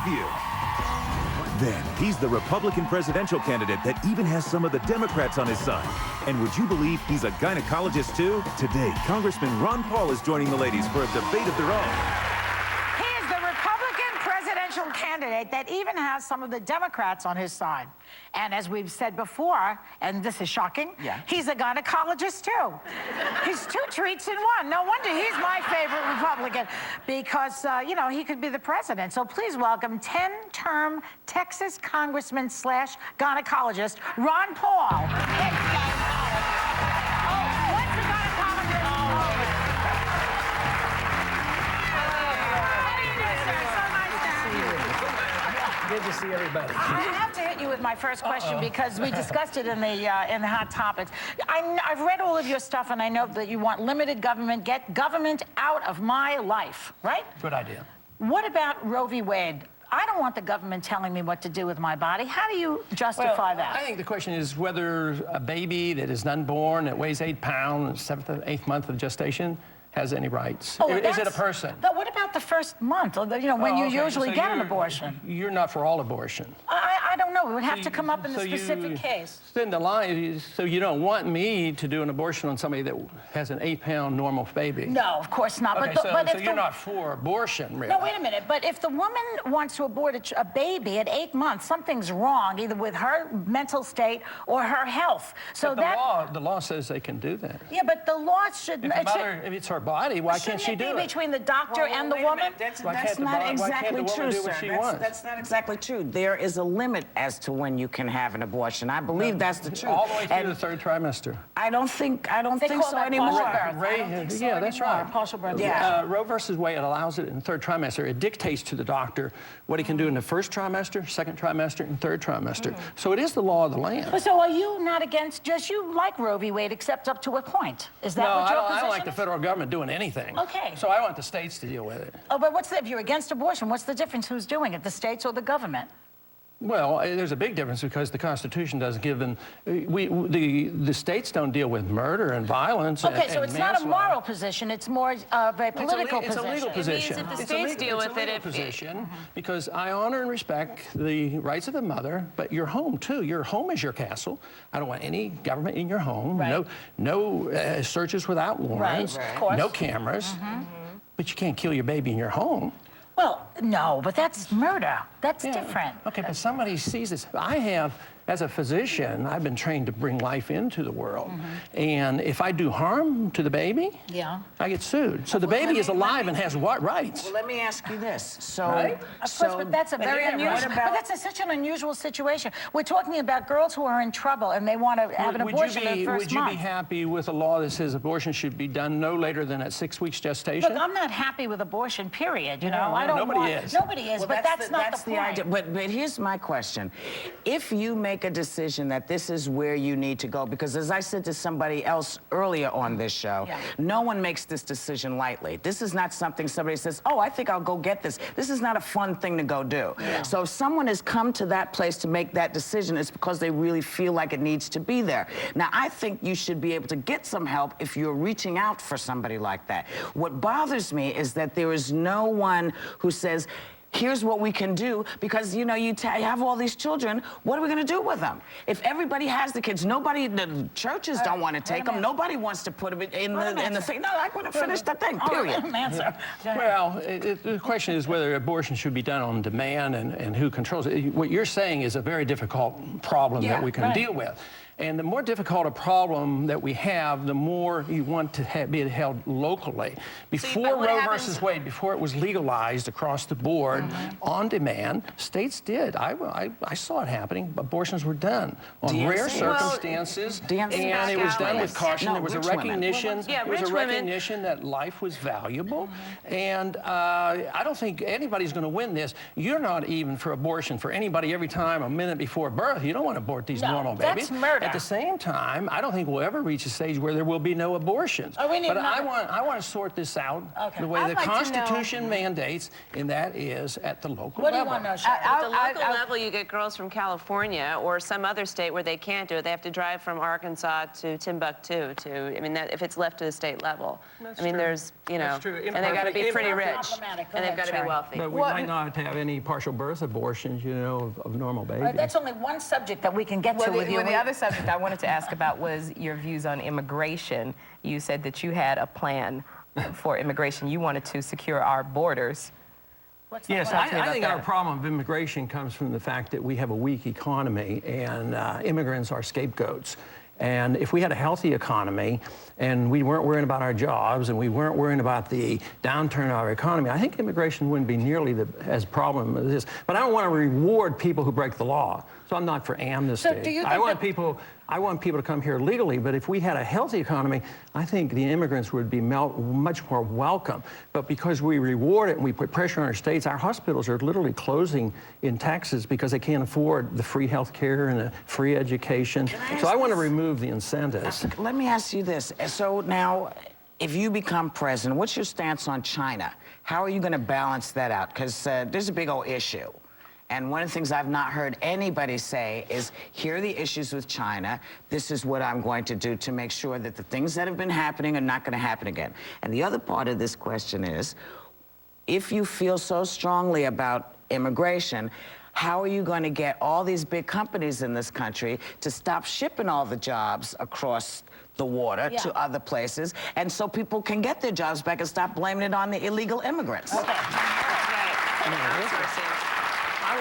view. Then, he's the Republican presidential candidate that even has some of the Democrats on his side. And would you believe he's a gynecologist, too? Today, Congressman Ron Paul is joining the ladies for a debate of their own. He is the Republican presidential candidate that even has some of the Democrats on his side. And as we've said before, and this is shocking, he's a gynecologist, too. He's two treats in one. No wonder he's my favorite Republican, because, you know, he could be the president. So please welcome 10-term Texas Congressman / gynecologist, Ron Paul. Thanks, guys. Oh, what's the gynecologist? How do you do, sir? So nice to have you. Good to see everybody. I have to hit you with my first question because we discussed it in the Hot Topics. I've read all of your stuff, and I know that you want limited government, get government out of my life, right? Good idea. What about Roe v. Wade? I don't want the government telling me what to do with my body. How do you justify that? I think the question is whether a baby that is unborn, that weighs 8 pounds, 7th or 8th month of gestation, has any rights. Oh, is it a person? But what about the first month, you know, when you usually get an abortion? You're not for all abortion. I don't know. It would have to come up in the specific case. Then the line, so you don't want me to do an abortion on somebody that has an 8-pound normal baby? No, of course not. Okay, but so you're not for abortion, really? No, wait a minute. But if the woman wants to abort a baby at 8 months, something's wrong, either with her mental state or her health. So but the law says they can do that. Yeah, but the law should... If it's her body, why can't she do it? Shouldn't it be between the doctor and the woman? That's not exactly true, sir. That's not exactly true. There is a limit as to when you can have an abortion. I believe that's the truth. All the way through the 3rd trimester. I don't think so anymore. Yeah, that's right. Partial birth. Yeah. Roe versus Wade allows it in the 3rd trimester. It dictates to the doctor what he can do in the 1st trimester, 2nd trimester, and 3rd trimester. So it is the law of the land. So are you not against, just you like Roe v. Wade, except up to a point? Is that what your position is? I don't like the federal government doing anything. Okay. So I want the states to deal with it. Oh, but if you're against abortion, what's the difference? Who's doing it, the states or the government? Well, there's a big difference because the Constitution doesn't give them... the states don't deal with murder and violence. Okay, so it's not a moral position. It's more of a political position. It's a legal position. It means if the states deal with it, position because I honor and respect the rights of the mother, but your home too. Your home is your castle. I don't want any government in your home. Right. No searches without warrants. Right. Of course. No cameras. But you can't kill your baby in your home. Well, no, but that's murder. That's different. Okay, but somebody sees this. As a physician, I've been trained to bring life into the world. And if I do harm to the baby, I get sued. So the baby is alive and has what rights? Well, let me ask you this. So, right? Of course, but that's a very unusual. But that's such an unusual situation. We're talking about girls who are in trouble and they want to have an abortion in the first month. Would you be happy with a law that says abortion should be done no later than at 6 weeks gestation? Look, I'm not happy with abortion, period. You know, I don't nobody is. Nobody is, well, but that's not the point. idea. But here's my question. If you make a decision that this is where you need to go, because as I said to somebody else earlier on this show, no one makes this decision lightly. This is not something somebody says, oh, I think I'll go get this. This is not a fun thing to go do. So if someone has come to that place to make that decision, it's because they really feel like it needs to be there. Now, I think you should be able to get some help if you're reaching out for somebody like that. What bothers me is that there is no one who says, here's what we can do, because, you know, you have all these children. What are we going to do with them? If everybody has the kids, the churches don't want to take them. Nobody wants to put them in the thing. No, I want to finish the thing, period. Well, the question is whether abortion should be done on demand and who controls it. What you're saying is a very difficult problem that we can deal with. And the more difficult a problem that we have, the more you want to be held locally. Before Roe versus Wade, before it was legalized across the board, on demand, states did. I saw it happening. Abortions were done on rare circumstances, and it was done with caution. There was a recognition. There was a recognition that life was valuable, and I don't think anybody's going to win this. You're not even for abortion for anybody every time a minute before birth. You don't want to abort these normal babies. That's murder. at the same time, I don't think we'll ever reach a stage where there will be no abortions. Oh, we need but another... I want to sort this out the way the Constitution mandates, and that is at the local level. What do you want to know, Sharon? At the local level, you get girls from California or some other state where they can't do it. They have to drive from Arkansas to Timbuktu to, I mean, if it's left to the state level. That's I mean, true. there's, you know, That's true. and they've got to be pretty rich, and they've got to be Sharon. wealthy. But we might not have any partial birth abortions, you know, of normal babies. That's only one subject that we can get to with you. The other subject I wanted to ask about was your views on immigration. You said that you had a plan for immigration. You wanted to secure our borders. Yes, I think our problem of immigration comes from the fact that we have a weak economy and immigrants are scapegoats. And if we had a healthy economy and we weren't worrying about our jobs and we weren't worrying about the downturn of our economy, I think immigration wouldn't be nearly as problem as this. But I don't want to reward people who break the law. So I'm not for amnesty. So do you think I want people to come here legally, but if we had a healthy economy, I think the immigrants would be much more welcome. But because we reward it and we put pressure on our states, our hospitals are literally closing in Texas because they can't afford the free health care and the free education. So I want to remove the incentives. Let me ask you this. So now, if you become president, what's your stance on China? How are you going to balance that out? Because there's a big old issue. And one of the things I've not heard anybody say is, here are the issues with China. This is what I'm going to do to make sure that the things that have been happening are not going to happen again. And the other part of this question is, if you feel so strongly about immigration, how are you going to get all these big companies in this country to stop shipping all the jobs across the water to other places, and so people can get their jobs back and stop blaming it on the illegal immigrants? Okay.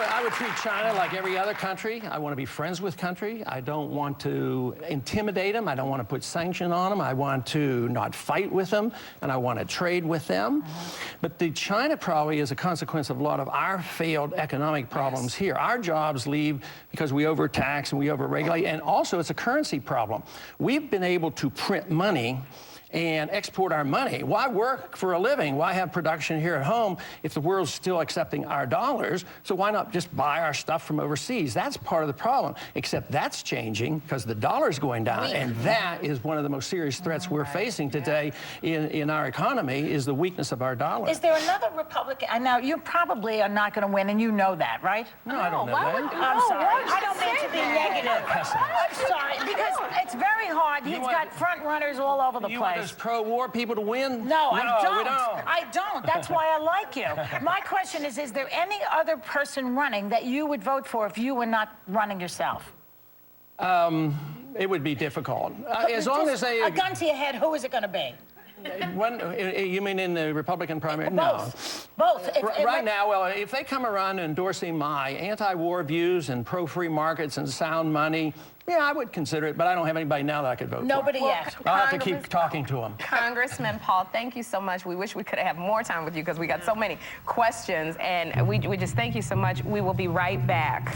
I would treat China like every other country. I want to be friends with country. I don't want to intimidate them. I don't want to put sanction on them. I want to not fight with them, and I want to trade with them. But the China probably is a consequence of a lot of our failed economic problems here. Our jobs leave because we overtax and we overregulate, and also it's a currency problem. We've been able to print money and export our money. Why work for a living? Why have production here at home if the world's still accepting our dollars? So why not just buy our stuff from overseas? That's part of the problem, except that's changing because the dollar's going down, and that is one of the most serious threats we're facing today in our economy, is the weakness of our dollar. Is there another Republican? Now, you probably are not going to win, and you know that, right? No, I don't know that. I'm sorry. I don't mean to be negative. I'm sorry, because it's very hard. He's got front runners all over the place. Those pro-war people to win? No, I don't. We don't. I don't. That's why I like you. My question is there any other person running that you would vote for if you were not running yourself? It would be difficult. As long as they... A gun to your head, who is it going to be? You mean in the Republican primary? Both. No. Both. Right now, well, if they come around endorsing my anti-war views and pro-free markets and sound money, yeah, I would consider it, but I don't have anybody now that I could vote Nobody for. yet. I'll have to keep talking to them. Congressman Paul, thank you so much. We wish we could have more time with you because we got so many questions, and we just thank you so much. We will be right back.